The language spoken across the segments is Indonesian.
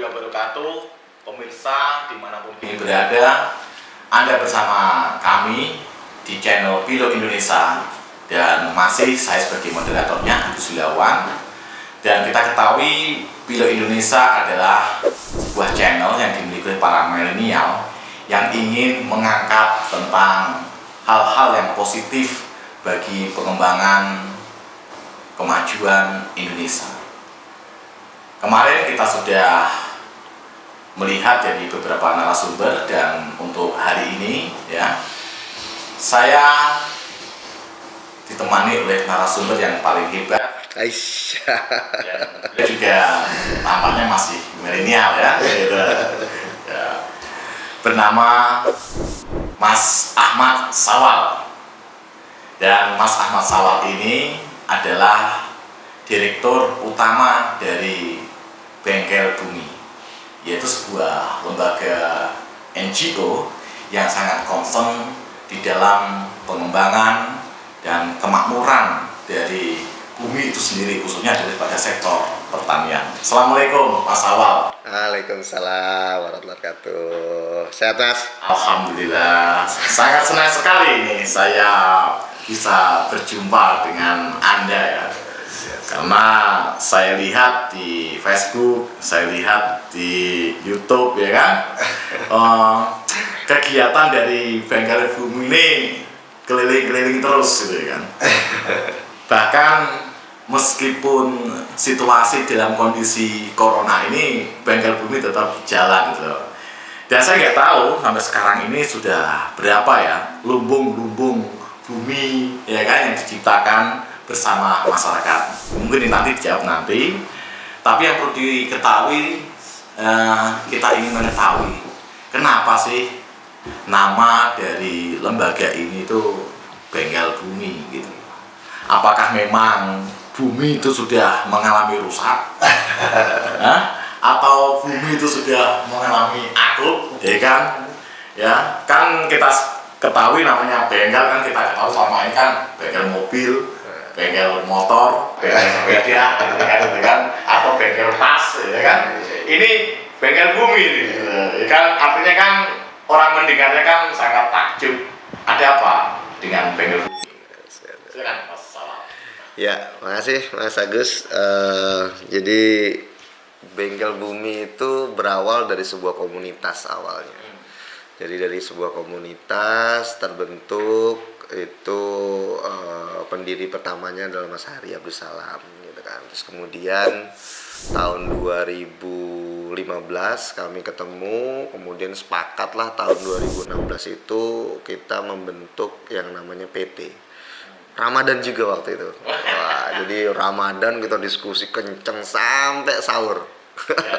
warahmatullahi wabarakatuh. Pemirsa dimanapun ini berada, Anda bersama kami di channel Pilo Indonesia. Dan masih saya sebagai moderatornya, Agus Wilawan. Dan kita ketahui Pilo Indonesia adalah sebuah channel yang dimiliki oleh para milenial yang ingin mengangkat tentang hal-hal yang positif bagi pengembangan kemajuan Indonesia. Kemarin kita sudah melihat dari beberapa narasumber, dan untuk hari ini ya saya ditemani oleh narasumber yang paling hebat. Aisyah. Dia juga tampaknya masih milenial ya, gitu. Ya. Bernama Mas Ahmad Sawal. Dan Mas Ahmad Sawal ini adalah direktur utama dari Bengkel Bumi, yaitu sebuah lembaga NGO yang sangat concern di dalam pengembangan dan kemakmuran dari bumi itu sendiri, khususnya daripada sektor pertanian. Assalamualaikum Mas Sawal. Waalaikumsalam warahmatullahi wabarakatuh. Sehat Mas? Alhamdulillah, sangat senang sekali nih saya bisa berjumpa dengan Anda ya. Karena saya lihat di Facebook, saya lihat di YouTube ya kan, kegiatan dari Bengkel Bumi ini keliling-keliling terus gitu kan. Bahkan meskipun situasi dalam kondisi corona ini, Bengkel Bumi tetap jalan gitu. Dan saya nggak tahu sampai sekarang ini sudah berapa ya lumbung-lumbung bumi ya kan yang diciptakan bersama masyarakat. Mungkin ini nanti dijawab nanti. Tapi yang perlu diketahui, kita ingin mengetahui kenapa sih nama dari lembaga ini itu Bengkel Bumi gitu. Apakah memang bumi itu sudah mengalami rusak? Atau bumi itu sudah mengalami akut? Ya kan? Ya, kan kita ketahui namanya bengkel, kan kita ketahui selama ini kan bengkel mobil, bengkel motor, bengkel sepeda, gitu kan, atau bengkel tas, ya kan. Ini bengkel bumi, gitu. Ya kan, artinya kan orang mendengarnya kan sangat takjub. Ada apa dengan bengkel bumi? Silakan Mas Sawal. Ya, makasih Mas Agus. Jadi Bengkel Bumi itu berawal dari sebuah komunitas awalnya. Jadi dari sebuah komunitas terbentuk itu, pendiri pertamanya adalah Mas Hari Abdul Salam gitu kan. Terus kemudian tahun 2015 kami ketemu, kemudian sepakatlah tahun 2016 itu kita membentuk yang namanya PT Ramadan juga waktu itu. Wah, jadi Ramadan kita diskusi kenceng sampai sahur. Ya.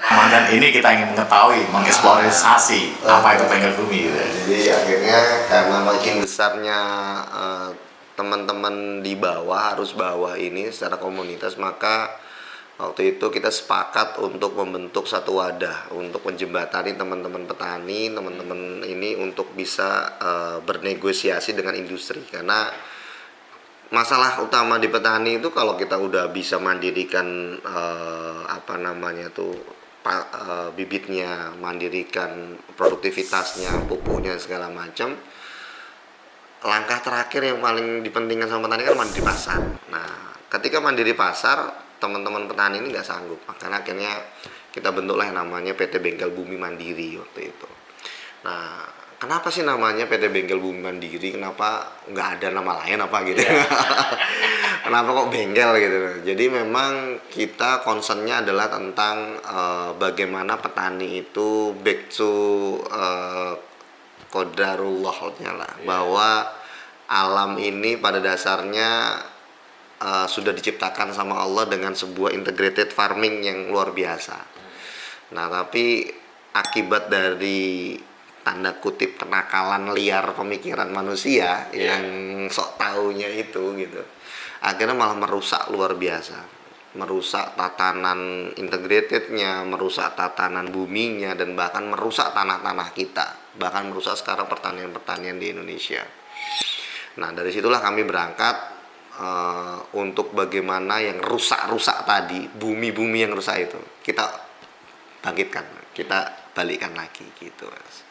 Ramadan ini kita ingin mengetahui, mengeksplorasi apa itu Bengkel Bumi gitu. Jadi akhirnya karena makin besarnya teman-teman di bawah, arus bawah ini secara komunitas, maka waktu itu kita sepakat untuk membentuk satu wadah untuk menjembatani teman-teman petani, teman-teman ini untuk bisa bernegosiasi dengan industri. Karena masalah utama di petani itu kalau kita udah bisa mandirikan bibitnya, mandirikan produktivitasnya, pupuknya segala macam, langkah terakhir yang paling dipentingkan sama petani kan mandiri pasar. Nah, ketika mandiri pasar, teman-teman petani ini nggak sanggup, makanya akhirnya kita bentuklah yang namanya PT Bengkel Bumi Mandiri waktu itu. Nah, kenapa sih namanya PT Bengkel Bumi Mandiri? Kenapa nggak ada nama lain apa gitu? Kenapa kok bengkel gitu? Jadi memang kita concernnya adalah tentang bagaimana petani itu back to qadarullahnya lah, bahwa alam ini pada dasarnya sudah diciptakan sama Allah dengan sebuah integrated farming yang luar biasa. Nah, tapi akibat dari tanda kutip kenakalan liar pemikiran manusia yang sok taunya itu gitu, akhirnya malah merusak luar biasa, merusak tatanan integratednya, merusak tatanan buminya, dan bahkan merusak tanah-tanah kita, bahkan merusak sekarang pertanian-pertanian di Indonesia. Nah, dari situlah kami berangkat untuk bagaimana yang rusak-rusak tadi, bumi-bumi yang rusak itu kita bangkitkan, kita balikkan lagi gitu Mas.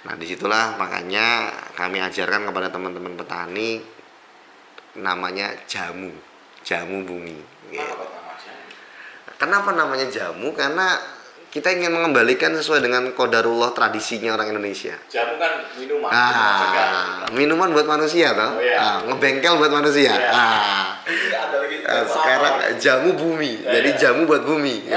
Nah disitulah makanya kami ajarkan kepada teman-teman petani namanya jamu bumi gitu. Kenapa namanya jamu? Karena kita ingin mengembalikan sesuai dengan qadarullah tradisinya orang Indonesia. Jamu kan minuman. Minuman buat manusia toh. Oh, iya. Ngebengkel buat manusia. Iya. Ada lagi sekarang jamu bumi. Jadi jamu buat bumi.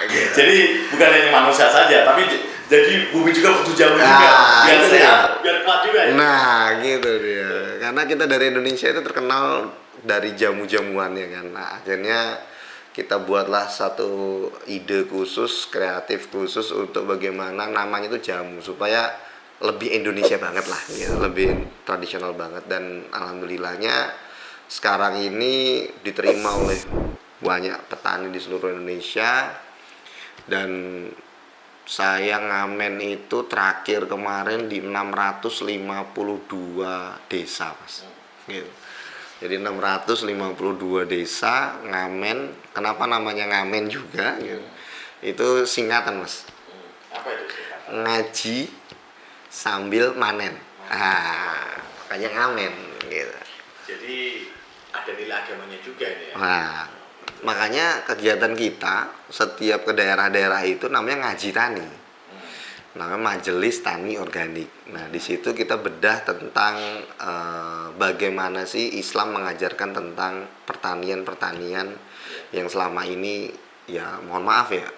Gitu. Jadi bukan hanya manusia saja, tapi jadi bumi juga butuh jamu juga. Biar itu sehat, dia. biar kuat juga ya. Nah, gitu dia. Karena kita dari Indonesia itu terkenal dari jamu-jamuannya kan. Nah, akhirnya kita buatlah satu ide khusus, kreatif khusus untuk bagaimana namanya itu jamu supaya lebih Indonesia banget lah, gitu. Lebih tradisional banget dan alhamdulillahnya sekarang ini diterima oleh banyak petani di seluruh Indonesia dan saya ngamen itu terakhir kemarin di 652 desa Mas, gitu. Jadi 652 desa ngamen. Kenapa namanya ngamen juga gitu. Itu singkatan Mas. Apa itu singkatan? Ngaji sambil manen. Makanya ngamen gitu. Jadi ada nilai agamanya juga ini ya. Nah, makanya kegiatan kita setiap ke daerah-daerah itu namanya ngaji tani. Namanya Majelis Tani Organik. Nah, di situ kita bedah tentang bagaimana sih Islam mengajarkan tentang pertanian yang selama ini ya mohon maaf ya,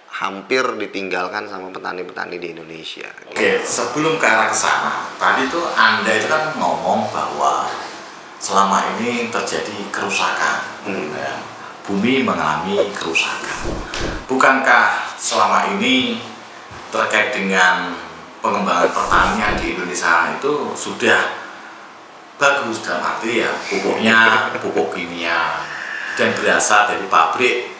hampir ditinggalkan sama petani-petani di Indonesia. Oke, sebelum ke arah kesana, tadi tuh Anda itu kan ngomong bahwa selama ini terjadi kerusakan, ya. Bumi mengalami kerusakan. Bukankah selama ini terkait dengan pengembangan pertanian di Indonesia itu sudah bagus dalam arti ya pupuk kimia dan berasal dari pabrik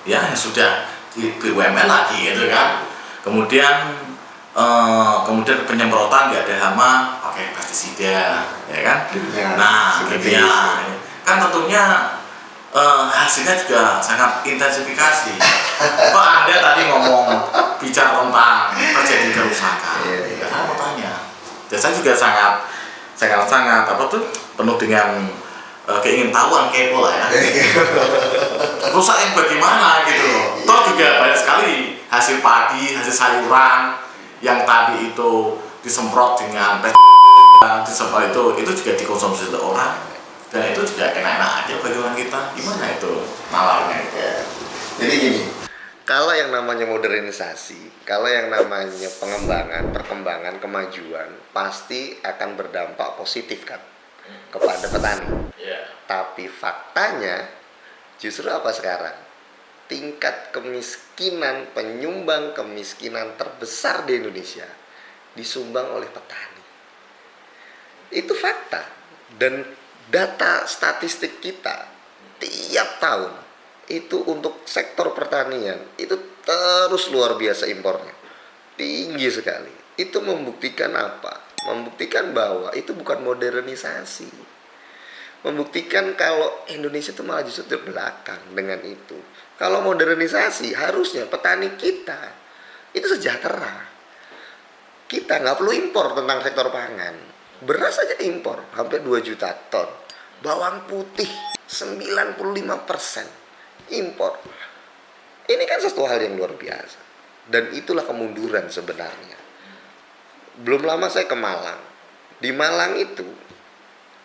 ya yang sudah di BUMN lagi gitu kan. Kemudian penyemprotan nggak ada hama pakai pestisida ya kan. Nah kimia kan tentunya hasilnya juga sangat intensifikasi. Kok Anda tadi ngomong bicara tentang terjadi kerusakan? Ya, saya mau tanya. Dan saya juga sangat apa tuh penuh dengan keingintahuan kepo lah ya. Rusak yang bagaimana gitu loh. Toh juga banyak sekali hasil padi, hasil sayuran yang tadi itu disemprot dengan disemprot itu juga dikonsumsi oleh orang. Dan itu juga enak-enak aja bagi orang kita. Gimana itu nalarnya itu? Ya. Jadi gini, kalau yang namanya modernisasi, kalau yang namanya perkembangan, kemajuan, pasti akan berdampak positif kan kepada petani. Tapi faktanya justru apa sekarang? Tingkat kemiskinan, penyumbang kemiskinan terbesar di Indonesia disumbang oleh petani. Itu fakta. Dan data statistik kita tiap tahun itu untuk sektor pertanian itu terus luar biasa impornya, tinggi sekali. Itu membuktikan apa? Membuktikan bahwa itu bukan modernisasi. Membuktikan kalau Indonesia itu malah justru terbelakang dengan itu. Kalau modernisasi harusnya petani kita itu sejahtera. Kita nggak perlu impor tentang sektor pangan. Beras aja impor hampir 2 juta ton. Bawang putih 95% impor. Ini kan sesuatu hal yang luar biasa. Dan itulah kemunduran sebenarnya. Belum lama saya ke Malang. Di Malang itu,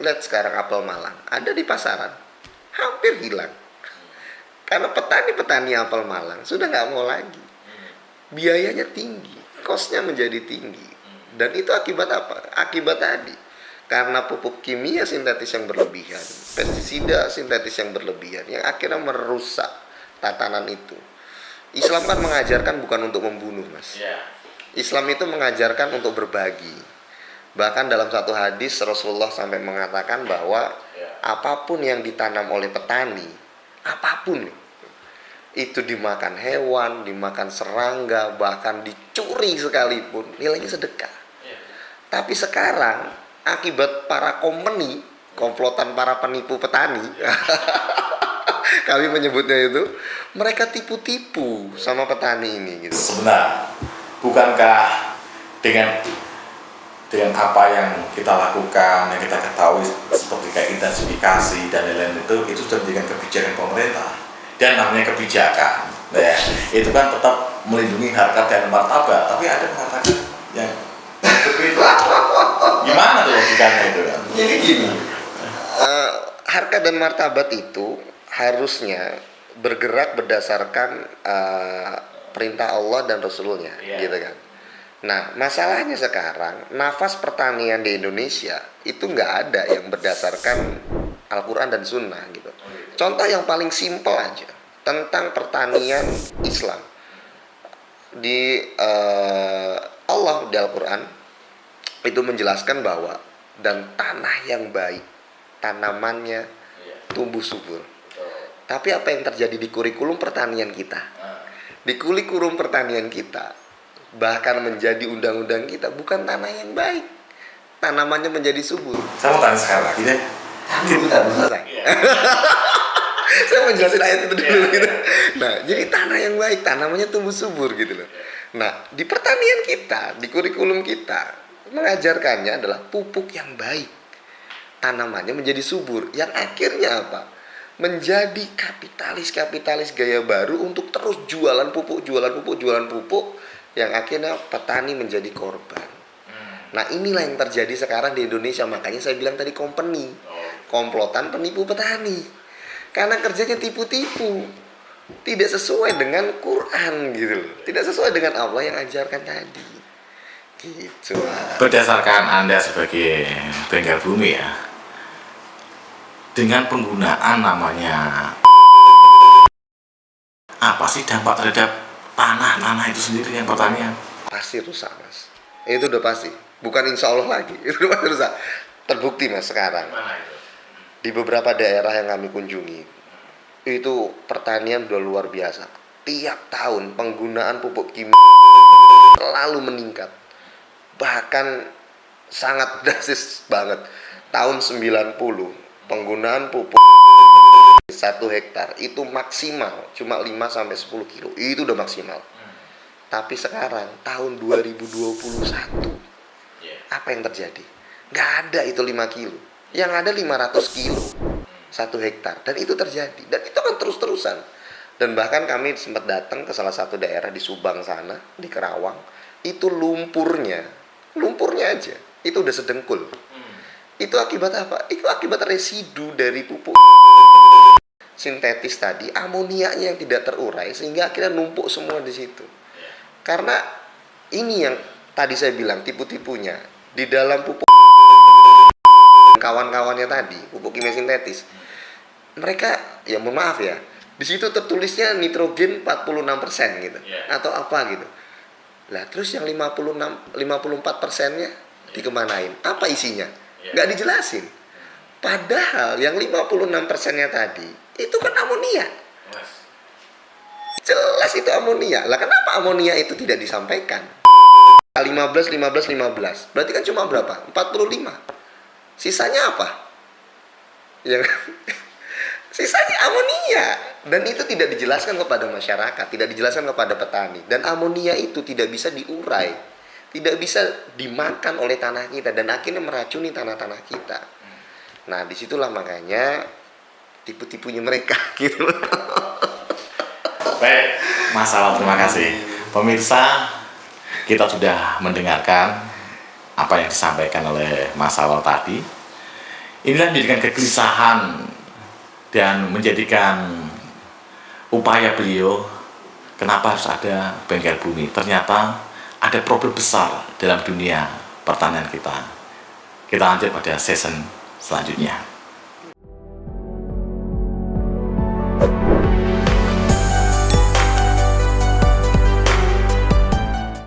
lihat sekarang apel Malang ada di pasaran, hampir hilang. Karena petani-petani apel Malang sudah nggak mau lagi. Biayanya tinggi, kosnya menjadi tinggi. Dan itu akibat apa? Akibat tadi. Karena pupuk kimia sintetis yang berlebihan, pestisida sintetis yang berlebihan, yang akhirnya merusak tatanan itu. Islam kan mengajarkan bukan untuk membunuh, Mas. Islam itu mengajarkan untuk berbagi. Bahkan dalam satu hadis Rasulullah sampai mengatakan bahwa apapun yang ditanam oleh petani, apapun itu dimakan hewan, dimakan serangga, bahkan dicuri sekalipun, nilainya sedekah. Tapi sekarang akibat para company, komplotan para penipu petani, kami menyebutnya itu, mereka tipu-tipu sama petani ini gitu. Sebenarnya, bukankah dengan apa yang kita lakukan, yang kita ketahui seperti kayak intensifikasi dan lain-lain itu sudah menjadikan kebijakan pemerintah. Dan namanya kebijakan, ya, itu kan tetap melindungi harkat dan martabat, tapi ada mengatakan yang berbeda. Gimana tuh logikanya itu kan? Jadi gini, harkat dan martabat itu harusnya bergerak berdasarkan perintah Allah dan Rasulnya, gitu kan. Nah, masalahnya sekarang nafas pertanian di Indonesia itu nggak ada yang berdasarkan Al-Quran dan Sunnah gitu. Contoh yang paling simpel aja tentang pertanian Islam di Allah di Al-Quran itu menjelaskan bahwa dan tanah yang baik tanamannya tumbuh subur. Tapi apa yang terjadi di kurikulum pertanian kita? Di kurikulum pertanian kita bahkan menjadi undang-undang kita bukan tanah yang baik, tanamannya menjadi subur. Saya mau tanya sekali lagi deh. Bentar, selesai. Saya mau jelasin ayat itu dulu gitu. Nah, jadi tanah yang baik, tanamannya tumbuh subur gitu loh. Nah, di pertanian kita, di kurikulum kita mengajarkannya adalah pupuk yang baik, tanamannya menjadi subur. Yang akhirnya apa? Menjadi kapitalis gaya baru untuk terus jualan pupuk, yang akhirnya petani menjadi korban. Nah, inilah yang terjadi sekarang di Indonesia. Makanya saya bilang tadi komplotan penipu petani. Karena kerjanya tipu-tipu. Tidak sesuai dengan Quran gitu loh. Tidak sesuai dengan Allah yang ajarkan tadi. Gitu. Berdasarkan Anda sebagai bengkel bumi ya, dengan penggunaan namanya, apa sih dampak terhadap tanah itu sendiri yang pertanian? Pasti rusak, Mas. Itu udah pasti. Bukan insya Allah lagi. Itu udah pasti rusak. Terbukti, Mas, sekarang. Di beberapa daerah yang kami kunjungi, itu pertanian udah luar biasa. Tiap tahun penggunaan pupuk kimia selalu meningkat. Bahkan sangat drastis banget. Tahun 90, penggunaan pupuk 1 hektar itu maksimal cuma 5-10 kilo. Itu udah maksimal. Tapi sekarang tahun 2021, apa yang terjadi? Nggak ada itu 5 kilo. Yang ada 500 kilo 1 hektar. Dan itu terjadi. Dan itu kan terus-terusan. Dan bahkan kami sempat datang ke salah satu daerah di Subang sana, di Kerawang. Itu lumpurnya aja, itu udah sedengkul. Itu akibat apa? Itu akibat residu dari pupuk sintetis tadi, amoniaknya yang tidak terurai sehingga akhirnya numpuk semua di situ. Karena ini yang tadi saya bilang tipu-tipunya di dalam pupuk kawan-kawannya tadi, pupuk kimia sintetis. Mereka ya mohon maaf ya, di situ tertulisnya nitrogen 46% gitu. Atau apa gitu. Lah terus yang 54%-nya dikemanain? Apa isinya? Nggak dijelasin. Padahal yang 56%-nya tadi itu kan amonia. Jelas itu amonia. Lah kenapa amonia itu tidak disampaikan? 15. Berarti kan cuma berapa? 45. Sisanya apa? Yang sisanya amonia. Dan itu tidak dijelaskan kepada masyarakat, tidak dijelaskan kepada petani. Dan amonia itu tidak bisa diurai, tidak bisa dimakan oleh tanah kita dan akhirnya meracuni tanah-tanah kita. Nah, disitulah makanya tipu-tipunya mereka gitu. Baik, Mas Awal, terima kasih. Pemirsa, kita sudah mendengarkan apa yang disampaikan oleh Mas Awal tadi. Inilah menjadikan kegelisahan dan menjadikan upaya beliau kenapa harus ada bengkel bumi. Ternyata ada problem besar dalam dunia pertanian kita. Kita lanjut pada season selanjutnya.